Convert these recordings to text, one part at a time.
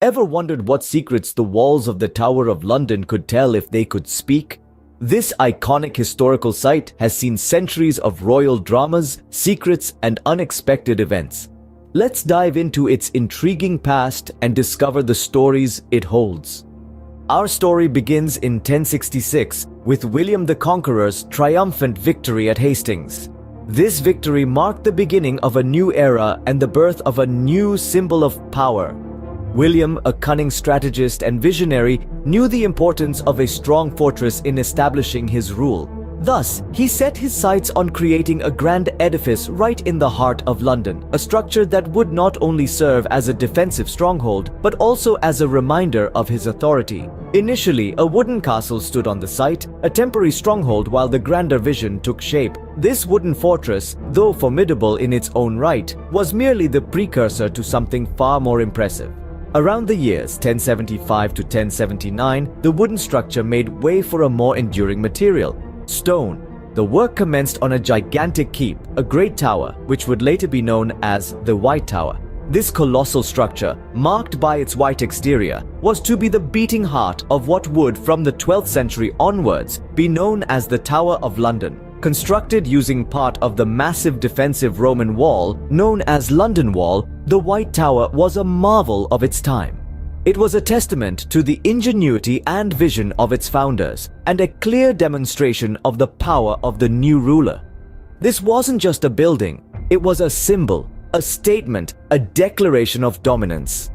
Ever wondered what secrets the walls of the Tower of London could tell if they could speak? This iconic historical site has seen centuries of royal dramas, secrets, and unexpected events. Let's dive into its intriguing past and discover the stories it holds. Our story begins in 1066 with William the Conqueror's triumphant victory at Hastings. This victory marked the beginning of a new era and the birth of a new symbol of power. William, a cunning strategist and visionary, knew the importance of a strong fortress in establishing his rule. Thus, he set his sights on creating a grand edifice right in the heart of London, a structure that would not only serve as a defensive stronghold, but also as a reminder of his authority. Initially, a wooden castle stood on the site, a temporary stronghold, while the grander vision took shape. This wooden fortress, though formidable in its own right, was merely the precursor to something far more impressive. Around the years 1075 to 1079, the wooden structure made way for a more enduring material: stone. The work commenced on a gigantic keep, a great tower, which would later be known as the White Tower. This colossal structure, marked by its white exterior, was to be the beating heart of what would, from the 12th century onwards, be known as the Tower of London. Constructed using part of the massive defensive Roman wall known as London Wall, the White Tower was a marvel of its time. It was a testament to the ingenuity and vision of its founders, and a clear demonstration of the power of the new ruler. This wasn't just a building, it was a symbol, a statement, a declaration of dominance.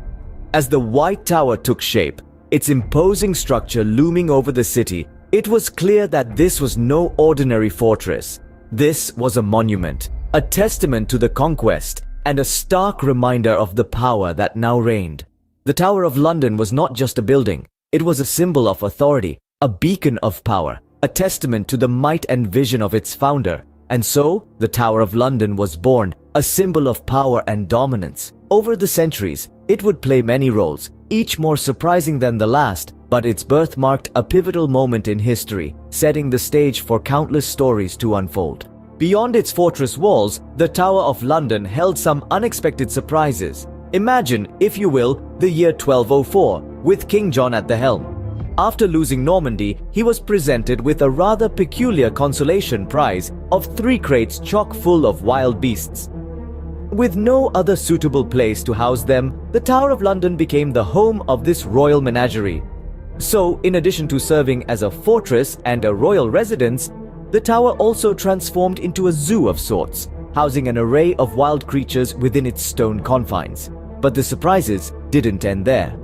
As the White Tower took shape, its imposing structure looming over the city, it was clear that this was no ordinary fortress. This was a monument, a testament to the conquest, and a stark reminder of the power that now reigned. The Tower of London was not just a building, it was a symbol of authority, a beacon of power, a testament to the might and vision of its founder. And so, the Tower of London was born, a symbol of power and dominance. Over the centuries, it would play many roles, each more surprising than the last, but its birth marked a pivotal moment in history, setting the stage for countless stories to unfold. Beyond its fortress walls, the Tower of London held some unexpected surprises. Imagine, if you will, the year 1204, with King John at the helm. After losing Normandy, he was presented with a rather peculiar consolation prize of 3 crates chock full of wild beasts. With no other suitable place to house them, the Tower of London became the home of this royal menagerie. So, in addition to serving as a fortress and a royal residence, the tower also transformed into a zoo of sorts, housing an array of wild creatures within its stone confines. But the surprises didn't end there.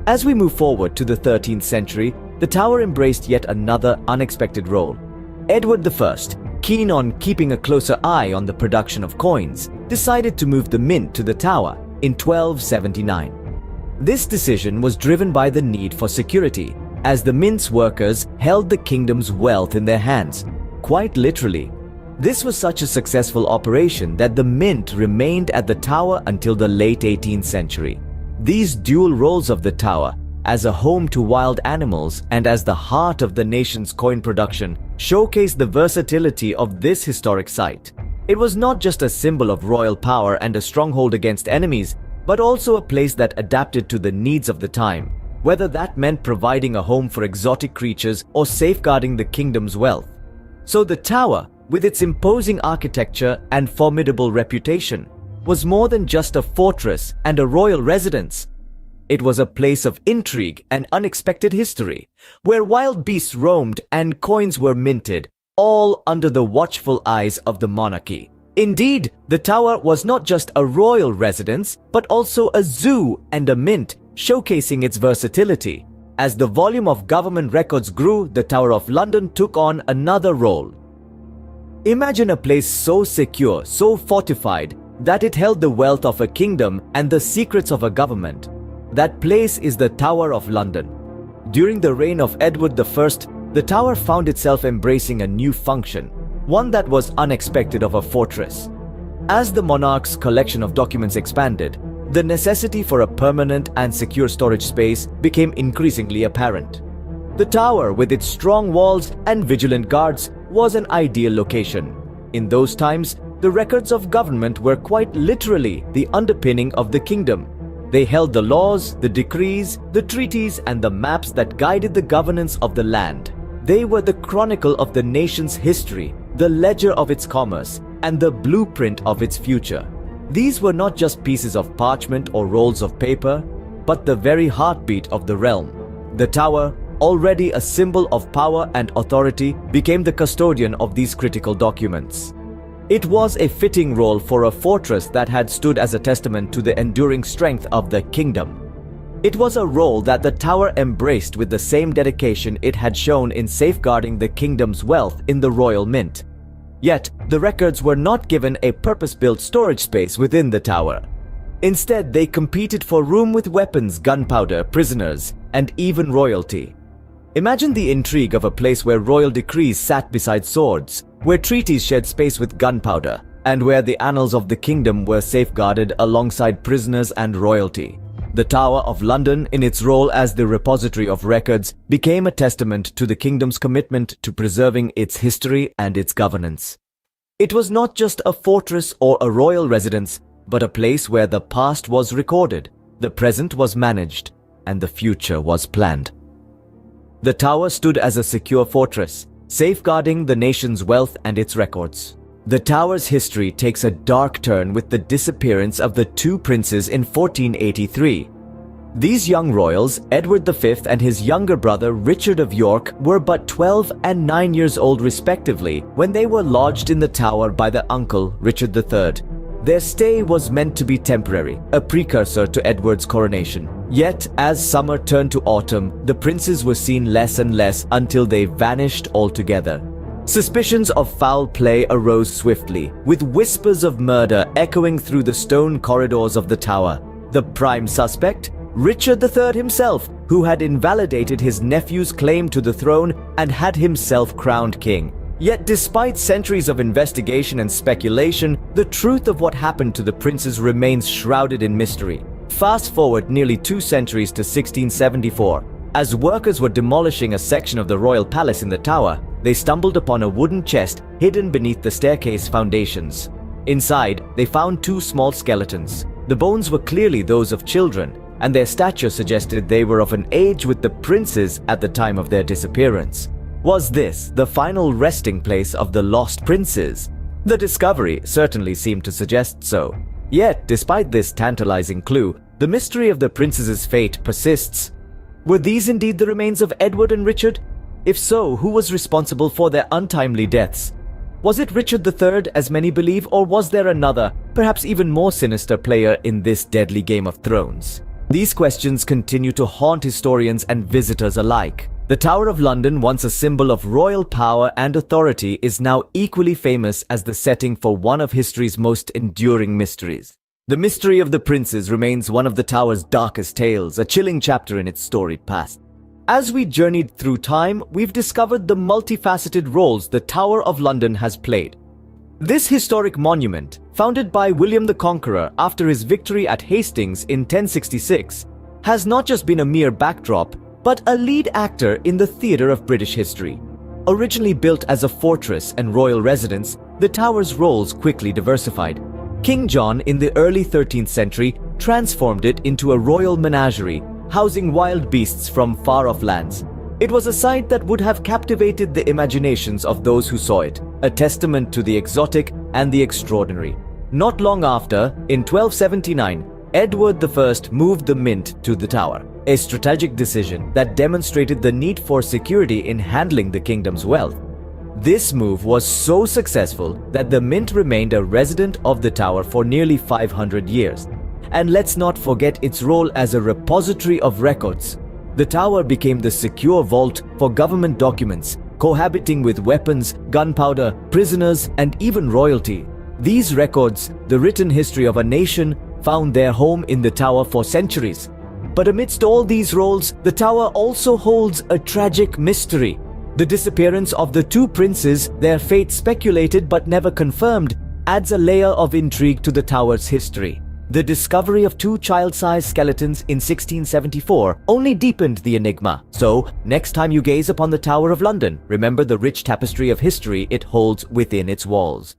As we move forward to the 13th century, the tower embraced yet another unexpected role. Edward I, keen on keeping a closer eye on the production of coins, decided to move the mint to the tower in 1279. This decision was driven by the need for security, as the mint's workers held the kingdom's wealth in their hands, quite literally. This was such a successful operation that the mint remained at the tower until the late 18th century. These dual roles of the tower, as a home to wild animals and as the heart of the nation's coin production, showcase the versatility of this historic site. It was not just a symbol of royal power and a stronghold against enemies, but also a place that adapted to the needs of the time, whether that meant providing a home for exotic creatures or safeguarding the kingdom's wealth. So the tower, with its imposing architecture and formidable reputation, was more than just a fortress and a royal residence. It was a place of intrigue and unexpected history, where wild beasts roamed and coins were minted, all under the watchful eyes of the monarchy. Indeed, the tower was not just a royal residence, but also a zoo and a mint, showcasing its versatility. As the volume of government records grew, the Tower of London took on another role. Imagine a place so secure, so fortified, that it held the wealth of a kingdom and the secrets of a government. That place is the Tower of London. During the reign of Edward I, the tower found itself embracing a new function, one that was unexpected of a fortress. As the monarch's collection of documents expanded, the necessity for a permanent and secure storage space became increasingly apparent. The tower, with its strong walls and vigilant guards, was an ideal location. In those times, the records of government were quite literally the underpinning of the kingdom. They held the laws, the decrees, the treaties, and the maps that guided the governance of the land. They were the chronicle of the nation's history, the ledger of its commerce, and the blueprint of its future. These were not just pieces of parchment or rolls of paper, but the very heartbeat of the realm. The tower, already a symbol of power and authority, became the custodian of these critical documents. It was a fitting role for a fortress that had stood as a testament to the enduring strength of the kingdom. It was a role that the tower embraced with the same dedication it had shown in safeguarding the kingdom's wealth in the royal mint. Yet, the records were not given a purpose-built storage space within the tower. Instead, they competed for room with weapons, gunpowder, prisoners, and even royalty. Imagine the intrigue of a place where royal decrees sat beside swords, where treaties shared space with gunpowder, and where the annals of the kingdom were safeguarded alongside prisoners and royalty. The Tower of London, in its role as the repository of records, became a testament to the kingdom's commitment to preserving its history and its governance. It was not just a fortress or a royal residence, but a place where the past was recorded, the present was managed, and the future was planned. The tower stood as a secure fortress, safeguarding the nation's wealth and its records. The tower's history takes a dark turn with the disappearance of the two princes in 1483. These young royals, Edward V and his younger brother Richard of York, were but 12 and 9 years old respectively when they were lodged in the tower by their uncle Richard III. Their stay was meant to be temporary, a precursor to Edward's coronation. Yet, as summer turned to autumn, the princes were seen less and less until they vanished altogether. Suspicions of foul play arose swiftly, with whispers of murder echoing through the stone corridors of the tower. The prime suspect? Richard III himself, who had invalidated his nephew's claim to the throne and had himself crowned king. Yet despite centuries of investigation and speculation, the truth of what happened to the princes remains shrouded in mystery. Fast forward nearly 2 centuries to 1674. As workers were demolishing a section of the royal palace in the tower, they stumbled upon a wooden chest hidden beneath the staircase foundations. Inside, they found 2 small skeletons. The bones were clearly those of children, and their stature suggested they were of an age with the princes at the time of their disappearance. Was this the final resting place of the lost princes? The discovery certainly seemed to suggest so. Yet, despite this tantalizing clue, the mystery of the princes' fate persists. Were these indeed the remains of Edward and Richard? If so, who was responsible for their untimely deaths? Was it Richard III, as many believe, or was there another, perhaps even more sinister player in this deadly Game of Thrones? These questions continue to haunt historians and visitors alike. The Tower of London, once a symbol of royal power and authority, is now equally famous as the setting for one of history's most enduring mysteries. The mystery of the princes remains one of the Tower's darkest tales, a chilling chapter in its storied past. As we journeyed through time, we've discovered the multifaceted roles the Tower of London has played. This historic monument, founded by William the Conqueror after his victory at Hastings in 1066, has not just been a mere backdrop, but a lead actor in the theatre of British history. Originally built as a fortress and royal residence, the tower's roles quickly diversified. King John in the early 13th century transformed it into a royal menagerie, housing wild beasts from far-off lands. It was a sight that would have captivated the imaginations of those who saw it, a testament to the exotic and the extraordinary. Not long after, in 1279, Edward I moved the mint to the tower, a strategic decision that demonstrated the need for security in handling the kingdom's wealth. This move was so successful that the mint remained a resident of the tower for nearly 500 years. And let's not forget its role as a repository of records. The tower became the secure vault for government documents, cohabiting with weapons, gunpowder, prisoners, and even royalty. These records, the written history of a nation, found their home in the tower for centuries. But amidst all these roles, the tower also holds a tragic mystery. The disappearance of the 2 princes, their fate speculated but never confirmed, adds a layer of intrigue to the tower's history. The discovery of 2 child-sized skeletons in 1674 only deepened the enigma. So, next time you gaze upon the Tower of London, remember the rich tapestry of history it holds within its walls.